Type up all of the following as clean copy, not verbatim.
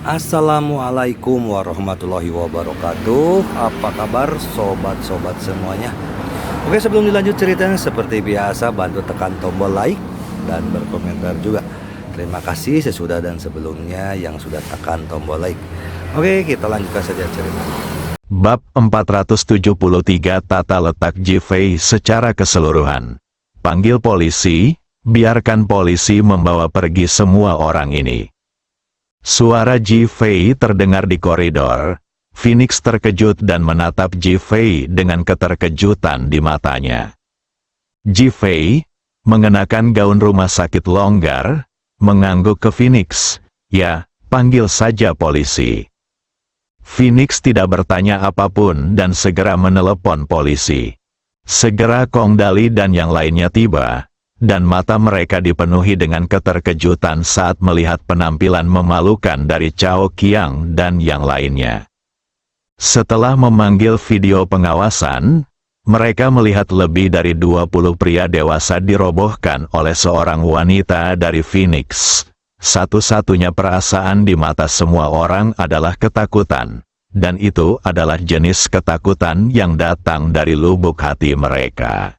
Assalamualaikum warahmatullahi wabarakatuh. Apa kabar sobat-sobat semuanya? Oke, sebelum dilanjut ceritanya, seperti biasa bantu tekan tombol like dan berkomentar juga. Terima kasih sesudah dan sebelumnya yang sudah tekan tombol like. Oke, kita lanjutkan saja ceritanya. Bab 473 Tata letak Ji-Fei secara keseluruhan. Panggil polisi, biarkan polisi membawa pergi semua orang ini. Suara Ji-Fei terdengar di koridor. Phoenix terkejut dan menatap Ji-Fei dengan keterkejutan di matanya. Ji-Fei, mengenakan gaun rumah sakit longgar, mengangguk ke Phoenix. Ya, panggil saja polisi. Phoenix tidak bertanya apapun dan segera menelepon polisi. Segera Kong Dali dan yang lainnya tiba, dan mata mereka dipenuhi dengan keterkejutan saat melihat penampilan memalukan dari Cao Qiang dan yang lainnya. Setelah memanggil video pengawasan, mereka melihat lebih dari 20 pria dewasa dirobohkan oleh seorang wanita dari Phoenix. Satu-satunya perasaan di mata semua orang adalah ketakutan, dan itu adalah jenis ketakutan yang datang dari lubuk hati mereka.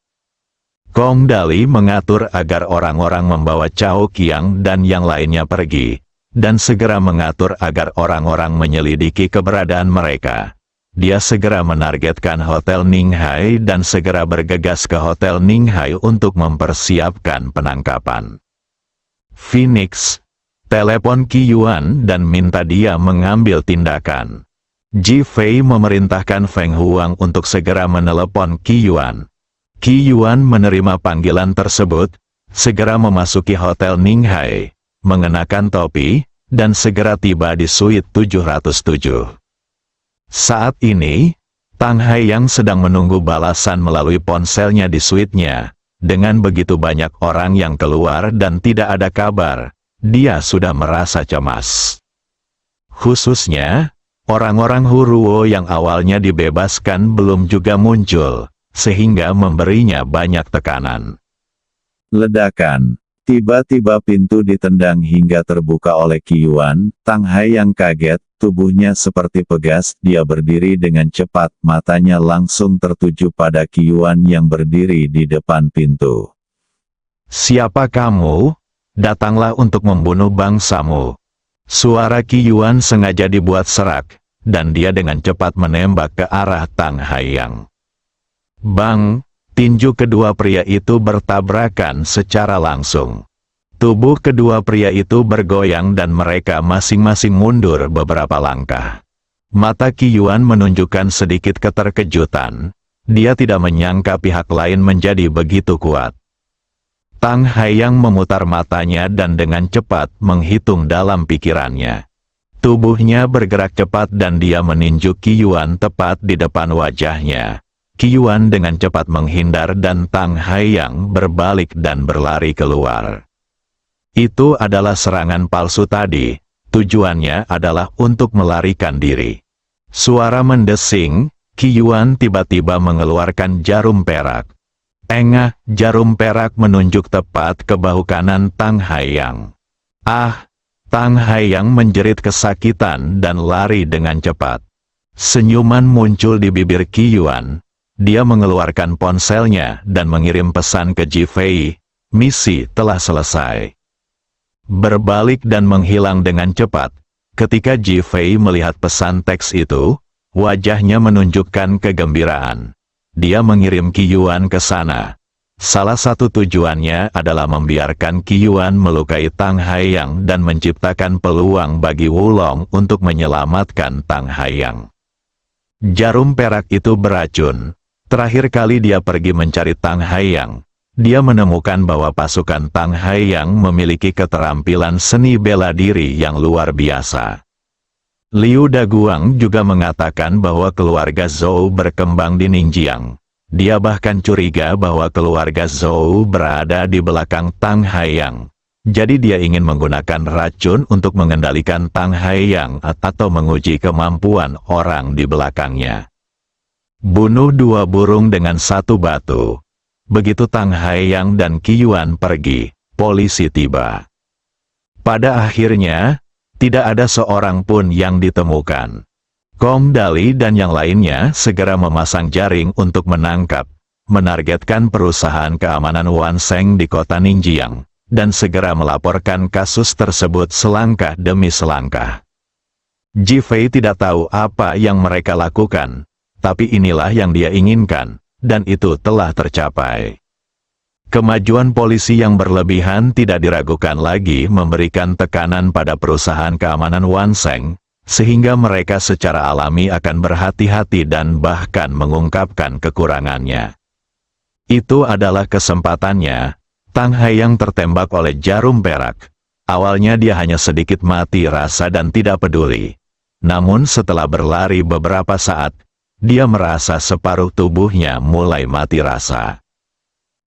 Kong Dali mengatur agar orang-orang membawa Cao Qiang dan yang lainnya pergi, dan segera mengatur agar orang-orang menyelidiki keberadaan mereka. Dia segera menargetkan Hotel Ninghai dan segera bergegas ke Hotel Ninghai untuk mempersiapkan penangkapan. Phoenix, telepon Qi Yuan dan minta dia mengambil tindakan. Ji-Fei memerintahkan Feng Huang untuk segera menelepon Qi Yuan. Qi Yuan menerima panggilan tersebut, segera memasuki Hotel Ninghai, mengenakan topi, dan segera tiba di suite 707. Saat ini, Tang Haiyang sedang menunggu balasan melalui ponselnya di suite-nya. Dengan begitu banyak orang yang keluar dan tidak ada kabar, dia sudah merasa cemas. Khususnya, orang-orang Huruo yang awalnya dibebaskan belum juga muncul, sehingga memberinya banyak tekanan. Ledakan. Tiba-tiba pintu ditendang hingga terbuka oleh Qi Yuan. Tang Haiyang kaget, tubuhnya seperti pegas. Dia berdiri dengan cepat, matanya langsung tertuju pada Qi Yuan yang berdiri di depan pintu. Siapa kamu? Datanglah untuk membunuh bangsamu. Suara Qi Yuan sengaja dibuat serak, dan dia dengan cepat menembak ke arah Tang Haiyang. Bang! Tinju kedua pria itu bertabrakan secara langsung. Tubuh kedua pria itu bergoyang dan mereka masing-masing mundur beberapa langkah. Mata Qi Yuan menunjukkan sedikit keterkejutan. Dia tidak menyangka pihak lain menjadi begitu kuat. Tang Haiyang memutar matanya dan dengan cepat menghitung dalam pikirannya. Tubuhnya bergerak cepat dan dia meninju Qi Yuan tepat di depan wajahnya. Qi Yuan dengan cepat menghindar dan Tang Haiyang berbalik dan berlari keluar. Itu adalah serangan palsu tadi, tujuannya adalah untuk melarikan diri. Suara mendesing, Qi Yuan tiba-tiba mengeluarkan jarum perak. Engah, jarum perak menunjuk tepat ke bahu kanan Tang Haiyang. Ah! Tang Haiyang menjerit kesakitan dan lari dengan cepat. Senyuman muncul di bibir Qi Yuan. Dia mengeluarkan ponselnya dan mengirim pesan ke Ji-Fei. Misi telah selesai. Berbalik dan menghilang dengan cepat. Ketika Ji-Fei melihat pesan teks itu, wajahnya menunjukkan kegembiraan. Dia mengirim Qi Yuan ke sana. Salah satu tujuannya adalah membiarkan Qi Yuan melukai Tang Haiyang dan menciptakan peluang bagi Wulong untuk menyelamatkan Tang Haiyang. Jarum perak itu beracun. Terakhir kali dia pergi mencari Tang Haiyang, dia menemukan bahwa pasukan Tang Haiyang memiliki keterampilan seni bela diri yang luar biasa. Liu Daguang juga mengatakan bahwa keluarga Zhou berkembang di Ningjiang. Dia bahkan curiga bahwa keluarga Zhou berada di belakang Tang Haiyang. Jadi dia ingin menggunakan racun untuk mengendalikan Tang Haiyang atau menguji kemampuan orang di belakangnya. Bunuh dua burung dengan satu batu. Begitu Tang Haiyang dan Qi Yuan pergi, polisi tiba. Pada akhirnya, Tidak ada seorang pun yang ditemukan. Kong Dali dan yang lainnya segera memasang jaring untuk menargetkan perusahaan keamanan Wanseng di kota Ningjiang, dan segera melaporkan kasus tersebut selangkah demi selangkah. Ji Fei tidak tahu apa yang mereka lakukan, tapi inilah yang dia inginkan, dan itu telah tercapai. Kemajuan polisi yang berlebihan tidak diragukan lagi memberikan tekanan pada perusahaan keamanan Wanseng, sehingga mereka secara alami akan berhati-hati dan bahkan mengungkapkan kekurangannya. Itu adalah kesempatannya. Tang Hai yang tertembak oleh jarum perak. Awalnya dia hanya sedikit mati rasa dan tidak peduli. Namun setelah berlari beberapa saat, dia merasa separuh tubuhnya mulai mati rasa.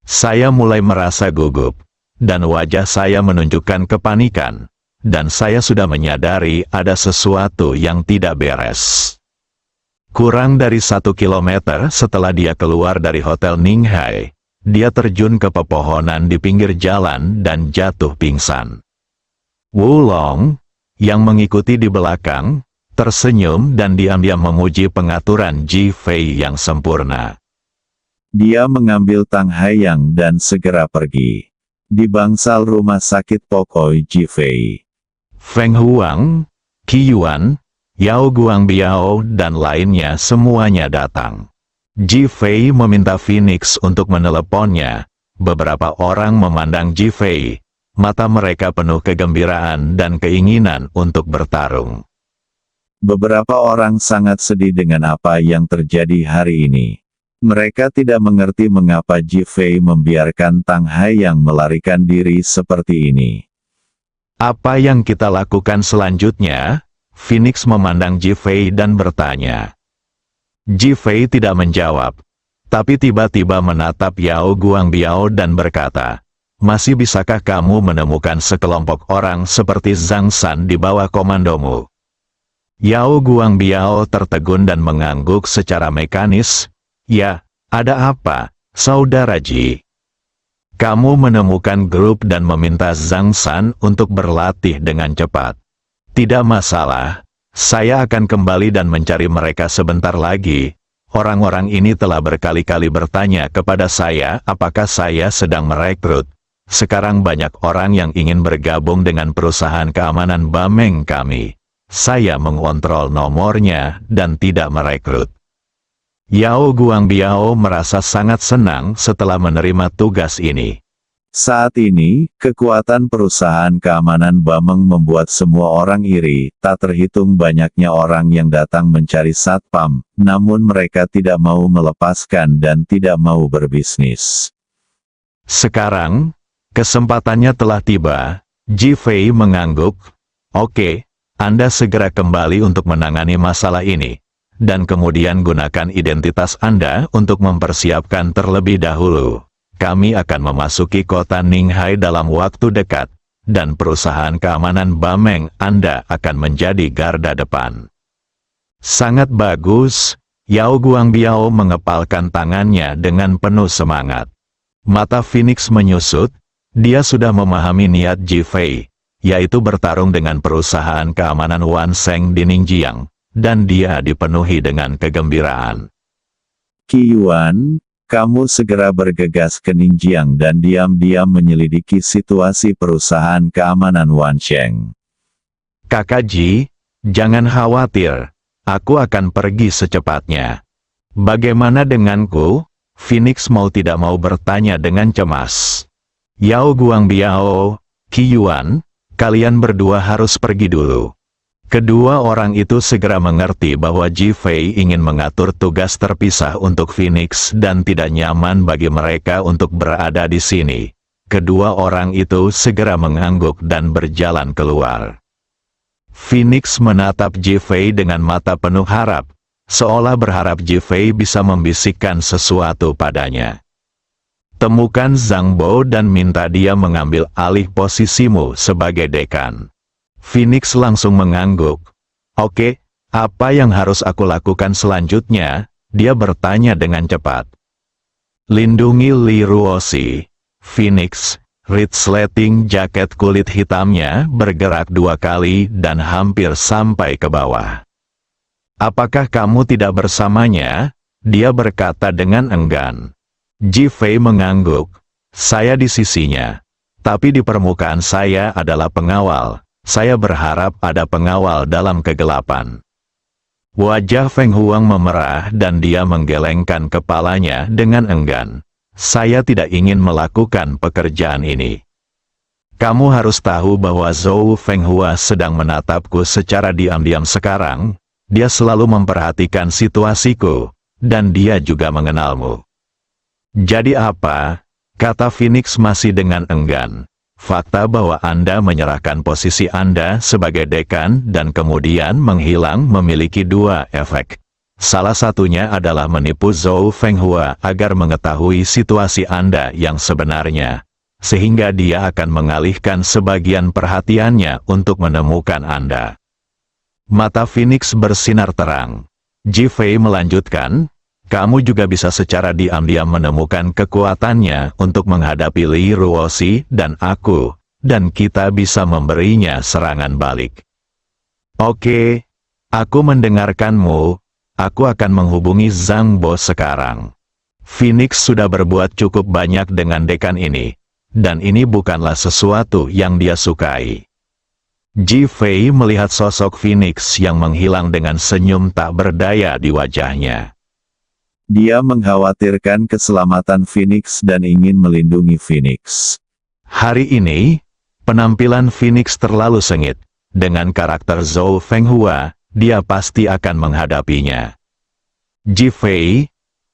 Saya mulai merasa gugup, dan wajah saya menunjukkan kepanikan, dan saya sudah menyadari ada sesuatu yang tidak beres. Kurang dari 1 kilometer setelah dia keluar dari Hotel Ninghai, dia terjun ke pepohonan di pinggir jalan dan jatuh pingsan. Wulong, yang mengikuti di belakang, tersenyum dan diam-diam memuji pengaturan Ji Fei yang sempurna. Dia mengambil Tang Haiyang dan segera pergi. Di bangsal rumah sakit pokoi Ji Fei. Feng Huang, Qi Yuan, Yao Guangbiao dan lainnya semuanya datang. Ji Fei meminta Phoenix untuk meneleponnya. Beberapa orang memandang Ji Fei. Mata mereka penuh kegembiraan dan keinginan untuk bertarung. Beberapa orang sangat sedih dengan apa yang terjadi hari ini. Mereka tidak mengerti mengapa Ji Fei membiarkan Tang Haiyang melarikan diri seperti ini. Apa yang kita lakukan selanjutnya? Phoenix memandang Ji Fei dan bertanya. Ji Fei tidak menjawab, tapi tiba-tiba menatap Yao Guangbiao dan berkata, masih bisakah kamu menemukan sekelompok orang seperti Zhang San di bawah komandomu? Yao Guangbiao tertegun dan mengangguk secara mekanis. Ya, ada apa, Saudara Ji? Kamu menemukan grup dan meminta Zhang San untuk berlatih dengan cepat. Tidak masalah, saya akan kembali dan mencari mereka sebentar lagi. Orang-orang ini telah berkali-kali bertanya kepada saya apakah saya sedang merekrut. Sekarang banyak orang yang ingin bergabung dengan perusahaan keamanan Bameng kami. Saya mengontrol nomornya dan tidak merekrut. Yao Guangbiao merasa sangat senang setelah menerima tugas ini. Saat ini, kekuatan perusahaan keamanan Bameng membuat semua orang iri, tak terhitung banyaknya orang yang datang mencari satpam, namun mereka tidak mau melepaskan dan tidak mau berbisnis. Sekarang, kesempatannya telah tiba. Ji Fei mengangguk. Oke, Anda segera kembali untuk menangani masalah ini. Dan kemudian gunakan identitas Anda untuk mempersiapkan terlebih dahulu. Kami akan memasuki kota Ninghai dalam waktu dekat, dan perusahaan keamanan Bameng Anda akan menjadi garda depan. Sangat bagus, Yao Guangbiao mengepalkan tangannya dengan penuh semangat. Mata Phoenix menyusut, dia sudah memahami niat Ji Fei, yaitu bertarung dengan perusahaan keamanan Wanseng di Ningjiang, dan dia dipenuhi dengan kegembiraan. Qi Yuan, kamu segera bergegas ke Ningjiang dan diam-diam menyelidiki situasi perusahaan keamanan Wansheng. Kakak Ji, jangan khawatir, aku akan pergi secepatnya. Bagaimana denganku? Phoenix mau tidak mau bertanya dengan cemas. Yao Guangbiao, Qi Yuan, kalian berdua harus pergi dulu. Kedua orang itu segera mengerti bahwa Ji Fei ingin mengatur tugas terpisah untuk Phoenix dan tidak nyaman bagi mereka untuk berada di sini. Kedua orang itu segera mengangguk dan berjalan keluar. Phoenix menatap Ji Fei dengan mata penuh harap, seolah berharap Ji Fei bisa membisikkan sesuatu padanya. Temukan Zhang Bo dan minta dia mengambil alih posisimu sebagai dekan. Phoenix langsung mengangguk. Oke, apa yang harus aku lakukan selanjutnya? Dia bertanya dengan cepat. Lindungi Li Ruoxi. Phoenix, Resleting jaket kulit hitamnya bergerak 2 kali dan hampir sampai ke bawah. Apakah kamu tidak bersamanya? Dia berkata dengan enggan. Ji Fei mengangguk. Saya di sisinya. Tapi di permukaan saya adalah pengawal. Saya berharap ada pengawal dalam kegelapan. Wajah Feng Huang memerah dan dia menggelengkan kepalanya dengan enggan. Saya tidak ingin melakukan pekerjaan ini. Kamu harus tahu bahwa Zhou Fenghua sedang menatapku secara diam-diam sekarang. Dia selalu memperhatikan situasiku, dan dia juga mengenalmu. Jadi apa? Kata Phoenix masih dengan enggan. Fakta bahwa Anda menyerahkan posisi Anda sebagai dekan dan kemudian menghilang memiliki 2 efek. Salah satunya adalah menipu Zhou Fenghua agar mengetahui situasi Anda yang sebenarnya, sehingga dia akan mengalihkan sebagian perhatiannya untuk menemukan Anda. Mata Phoenix bersinar terang. Ji Fei melanjutkan, kamu juga bisa secara diam-diam menemukan kekuatannya untuk menghadapi Li Ruoxi dan aku, dan kita bisa memberinya serangan balik. Oke, aku mendengarkanmu. Aku akan menghubungi Zhang Bo sekarang. Phoenix sudah berbuat cukup banyak dengan dekan ini, dan ini bukanlah sesuatu yang dia sukai. Ji Fei melihat sosok Phoenix yang menghilang dengan senyum tak berdaya di wajahnya. Dia mengkhawatirkan keselamatan Phoenix dan ingin melindungi Phoenix. Hari ini, penampilan Phoenix terlalu sengit. Dengan karakter Zhou Fenghua, dia pasti akan menghadapinya. Ji Fei,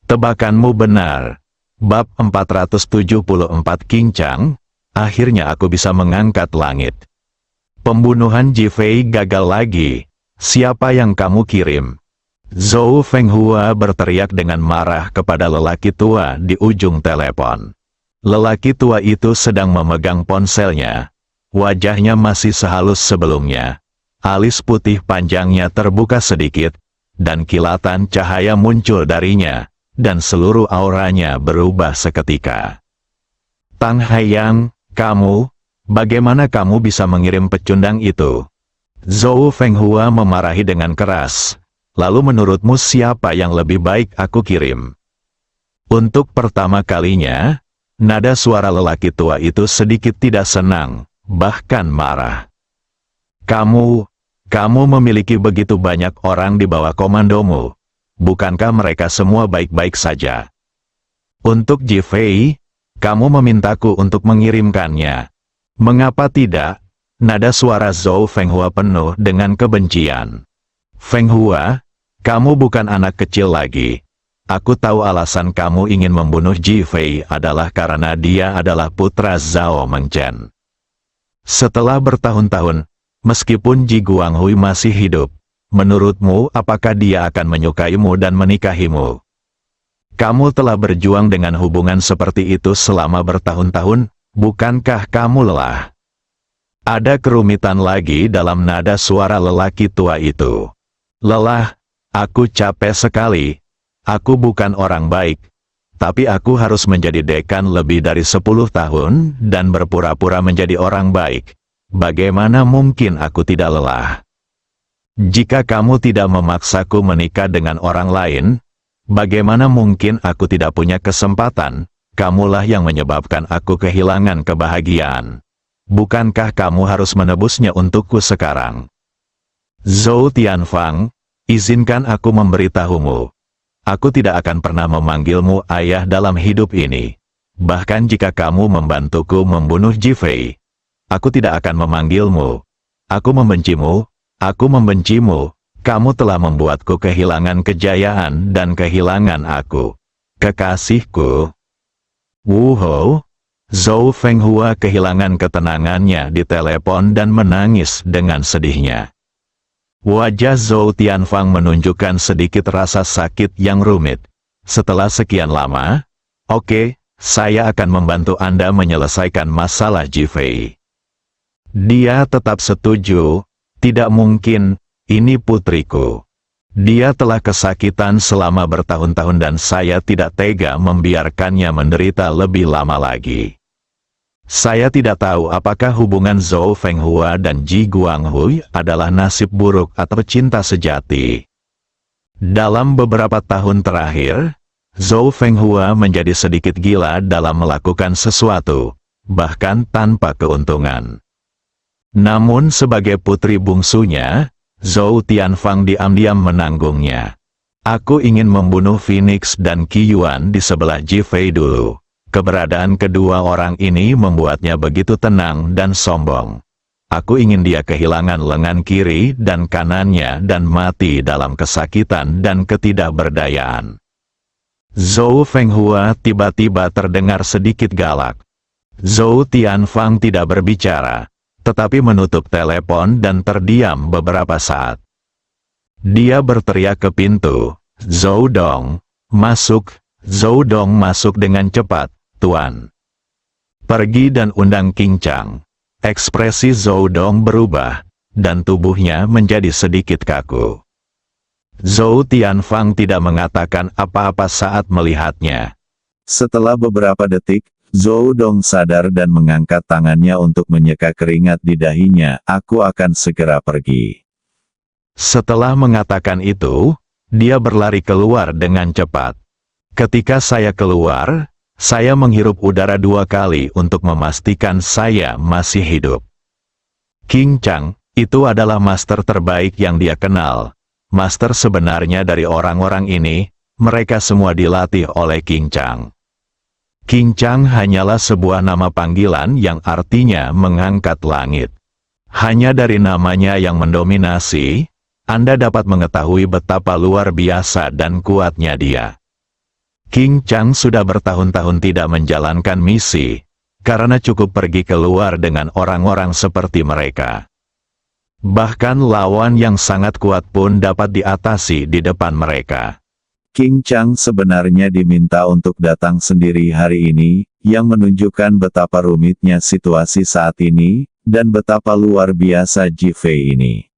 tebakanmu benar. Bab 474 Kincang, akhirnya aku bisa mengangkat langit. Pembunuhan Ji Fei gagal lagi. Siapa yang kamu kirim? Zhou Fenghua berteriak dengan marah kepada lelaki tua di ujung telepon. Lelaki tua itu sedang memegang ponselnya. Wajahnya masih sehalus sebelumnya. Alis putih panjangnya terbuka sedikit, dan kilatan cahaya muncul darinya, dan seluruh auranya berubah seketika. Tang Haiyang, kamu, bagaimana kamu bisa mengirim pecundang itu? Zhou Fenghua memarahi dengan keras. Lalu menurutmu siapa yang lebih baik aku kirim? Untuk pertama kalinya, nada suara lelaki tua itu sedikit tidak senang, bahkan marah. Kamu memiliki begitu banyak orang di bawah komandomu. Bukankah mereka semua baik-baik saja? Untuk Ji Fei, kamu memintaku untuk mengirimkannya. Mengapa tidak? Nada suara Zhou Fenghua penuh dengan kebencian. Fenghua, kamu bukan anak kecil lagi. Aku tahu alasan kamu ingin membunuh Ji Fei adalah karena dia adalah putra Zhao Mengchen. Setelah bertahun-tahun, meskipun Ji Guanghui masih hidup, menurutmu apakah dia akan menyukaimu dan menikahimu? Kamu telah berjuang dengan hubungan seperti itu selama bertahun-tahun, bukankah kamu lelah? Ada kerumitan lagi dalam nada suara lelaki tua itu. Lelah, aku capek sekali. Aku bukan orang baik. Tapi aku harus menjadi dekan lebih dari 10 tahun dan berpura-pura menjadi orang baik. Bagaimana mungkin aku tidak lelah? Jika kamu tidak memaksaku menikah dengan orang lain, bagaimana mungkin aku tidak punya kesempatan? Kamulah yang menyebabkan aku kehilangan kebahagiaan. Bukankah kamu harus menebusnya untukku sekarang? Zhou Tianfang, izinkan aku memberitahumu. Aku tidak akan pernah memanggilmu ayah dalam hidup ini. Bahkan jika kamu membantuku membunuh Ji Fei, aku tidak akan memanggilmu. Aku membencimu, kamu telah membuatku kehilangan kejayaan dan kehilangan aku. Kekasihku. Wuhou, Zhou Fenghua kehilangan ketenangannya di telepon dan menangis dengan sedihnya. Wajah Zhou Tianfang menunjukkan sedikit rasa sakit yang rumit. Setelah sekian lama, oke, saya akan membantu Anda menyelesaikan masalah Ji Fei. Dia tetap setuju, tidak mungkin, ini putriku. Dia telah kesakitan selama bertahun-tahun dan saya tidak tega membiarkannya menderita lebih lama lagi. Saya tidak tahu apakah hubungan Zhou Fenghua dan Ji Guanghui adalah nasib buruk atau cinta sejati. Dalam beberapa tahun terakhir, Zhou Fenghua menjadi sedikit gila dalam melakukan sesuatu, bahkan tanpa keuntungan. Namun sebagai putri bungsunya, Zhou Tianfang diam-diam menanggungnya. Aku ingin membunuh Phoenix dan Qi Yuan di sebelah Ji Fei dulu. Keberadaan kedua orang ini membuatnya begitu tenang dan sombong. Aku ingin dia kehilangan lengan kiri dan kanannya dan mati dalam kesakitan dan ketidakberdayaan. Zhou Fenghua tiba-tiba terdengar sedikit galak. Zhou Tianfang tidak berbicara, tetapi menutup telepon dan terdiam beberapa saat. Dia berteriak ke pintu, "Zhou Dong, masuk!" Zhou Dong masuk dengan cepat. "Tuan, pergi dan undang King Chang." Ekspresi Zhou Dong berubah, dan tubuhnya menjadi sedikit kaku. Zhou Tianfang tidak mengatakan apa-apa saat melihatnya. Setelah beberapa detik, Zhou Dong sadar dan mengangkat tangannya untuk menyeka keringat di dahinya. "Aku akan segera pergi." Setelah mengatakan itu, dia berlari keluar dengan cepat. Ketika saya keluar, saya menghirup udara 2 kali untuk memastikan saya masih hidup. King Chang, itu adalah master terbaik yang dia kenal. Master sebenarnya dari orang-orang ini, mereka semua dilatih oleh King Chang. King Chang hanyalah sebuah nama panggilan yang artinya mengangkat langit. Hanya dari namanya yang mendominasi, Anda dapat mengetahui betapa luar biasa dan kuatnya dia. King Chang sudah bertahun-tahun tidak menjalankan misi, karena cukup pergi keluar dengan orang-orang seperti mereka. Bahkan lawan yang sangat kuat pun dapat diatasi di depan mereka. King Chang sebenarnya diminta untuk datang sendiri hari ini, yang menunjukkan betapa rumitnya situasi saat ini, dan betapa luar biasa Ji Fei ini.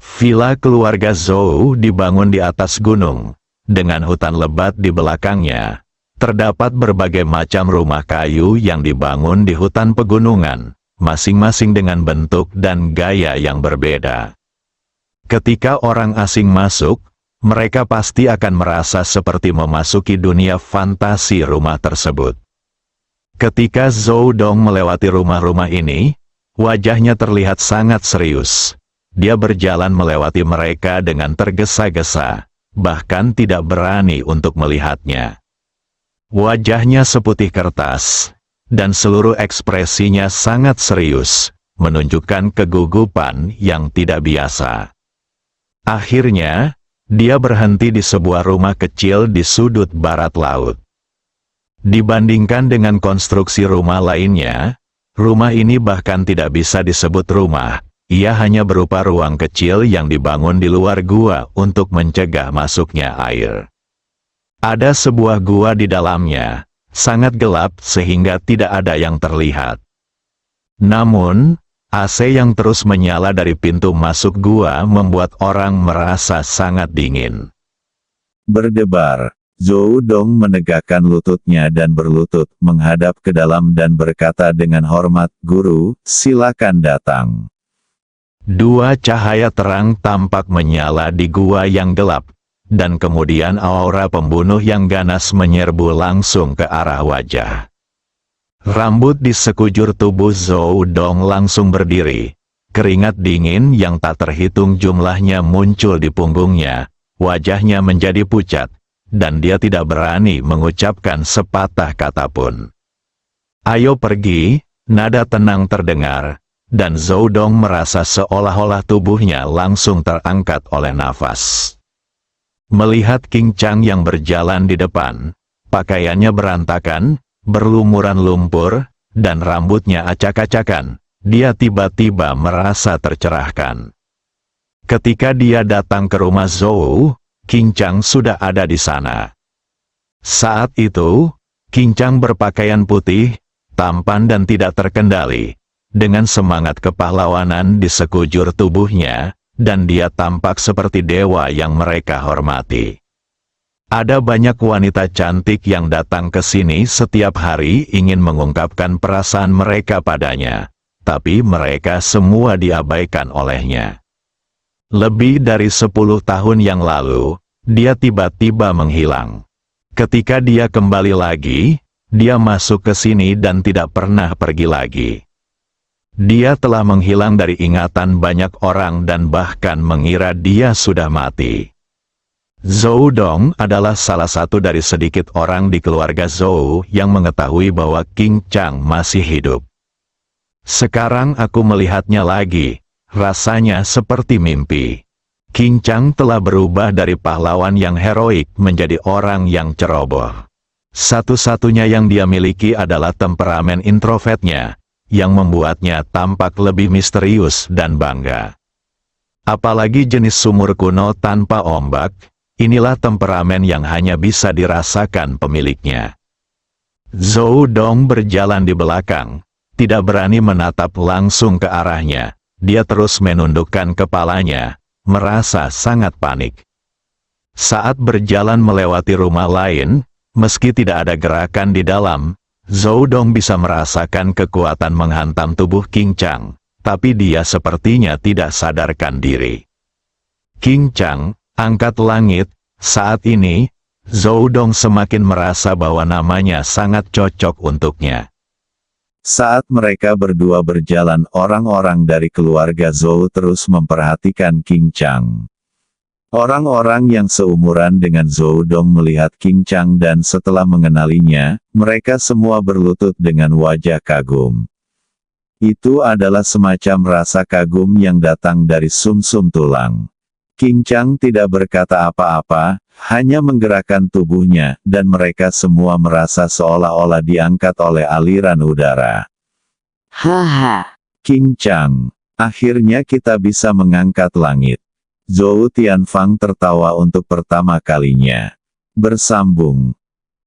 Villa keluarga Zhou dibangun di atas gunung. Dengan hutan lebat di belakangnya, terdapat berbagai macam rumah kayu yang dibangun di hutan pegunungan, masing-masing dengan bentuk dan gaya yang berbeda. Ketika orang asing masuk, mereka pasti akan merasa seperti memasuki dunia fantasi rumah tersebut. Ketika Zhou Dong melewati rumah-rumah ini, wajahnya terlihat sangat serius. Dia berjalan melewati mereka dengan tergesa-gesa, bahkan tidak berani untuk melihatnya. Wajahnya seputih kertas, dan seluruh ekspresinya sangat serius, menunjukkan kegugupan yang tidak biasa. Akhirnya, dia berhenti di sebuah rumah kecil di sudut barat laut. Dibandingkan dengan konstruksi rumah lainnya, rumah ini bahkan tidak bisa disebut rumah. Ia hanya berupa ruang kecil yang dibangun di luar gua untuk mencegah masuknya air. Ada sebuah gua di dalamnya, sangat gelap sehingga tidak ada yang terlihat. Namun, AC yang terus menyala dari pintu masuk gua membuat orang merasa sangat dingin. Berdebar, Zhou Dong menegakkan lututnya dan berlutut menghadap ke dalam dan berkata dengan hormat, "Guru, silakan datang." 2 cahaya terang tampak menyala di gua yang gelap, dan kemudian aura pembunuh yang ganas menyerbu langsung ke arah wajah. Rambut di sekujur tubuh Zhou Dong langsung berdiri. Keringat dingin yang tak terhitung jumlahnya muncul di punggungnya, wajahnya menjadi pucat, dan dia tidak berani mengucapkan sepatah kata pun. "Ayo pergi," nada tenang terdengar. Dan Zhou Dong merasa seolah-olah tubuhnya langsung terangkat oleh nafas. Melihat King Chang yang berjalan di depan, pakaiannya berantakan, berlumuran lumpur, dan rambutnya acak-acakan, dia tiba-tiba merasa tercerahkan. Ketika dia datang ke rumah Zhou, King Chang sudah ada di sana. Saat itu, King Chang berpakaian putih, tampan dan tidak terkendali, dengan semangat kepahlawanan di sekujur tubuhnya, dan dia tampak seperti dewa yang mereka hormati. Ada banyak wanita cantik yang datang ke sini setiap hari ingin mengungkapkan perasaan mereka padanya, tapi mereka semua diabaikan olehnya. Lebih dari 10 tahun yang lalu, dia tiba-tiba menghilang. Ketika dia kembali lagi, dia masuk ke sini dan tidak pernah pergi lagi. Dia telah menghilang dari ingatan banyak orang dan bahkan mengira dia sudah mati. Zhou Dong adalah salah satu dari sedikit orang di keluarga Zhou yang mengetahui bahwa Qing Chang masih hidup. Sekarang aku melihatnya lagi, rasanya seperti mimpi. Qing Chang telah berubah dari pahlawan yang heroik menjadi orang yang ceroboh. Satu-satunya yang dia miliki adalah temperamen introvertnya, yang membuatnya tampak lebih misterius dan bangga. Apalagi jenis sumur kuno tanpa ombak, inilah temperamen yang hanya bisa dirasakan pemiliknya. Zhou Dong berjalan di belakang, tidak berani menatap langsung ke arahnya. Dia terus menundukkan kepalanya, merasa sangat panik. Saat berjalan melewati rumah lain, meski tidak ada gerakan di dalam, Zhou Dong bisa merasakan kekuatan menghantam tubuh Qing Chang, tapi dia sepertinya tidak sadarkan diri. Qing Chang, angkat langit. Saat ini, Zhou Dong semakin merasa bahwa namanya sangat cocok untuknya. Saat mereka berdua berjalan, orang-orang dari keluarga Zhou terus memperhatikan Qing Chang. Orang-orang yang seumuran dengan Zhou Dong melihat Qing Chang dan setelah mengenalinya, mereka semua berlutut dengan wajah kagum. Itu adalah semacam rasa kagum yang datang dari sumsum tulang. Qing Chang tidak berkata apa-apa, hanya menggerakkan tubuhnya, dan mereka semua merasa seolah-olah diangkat oleh aliran udara. Haha. Qing Chang, akhirnya kita bisa mengangkat langit. Zhou Tianfang tertawa untuk pertama kalinya. Bersambung.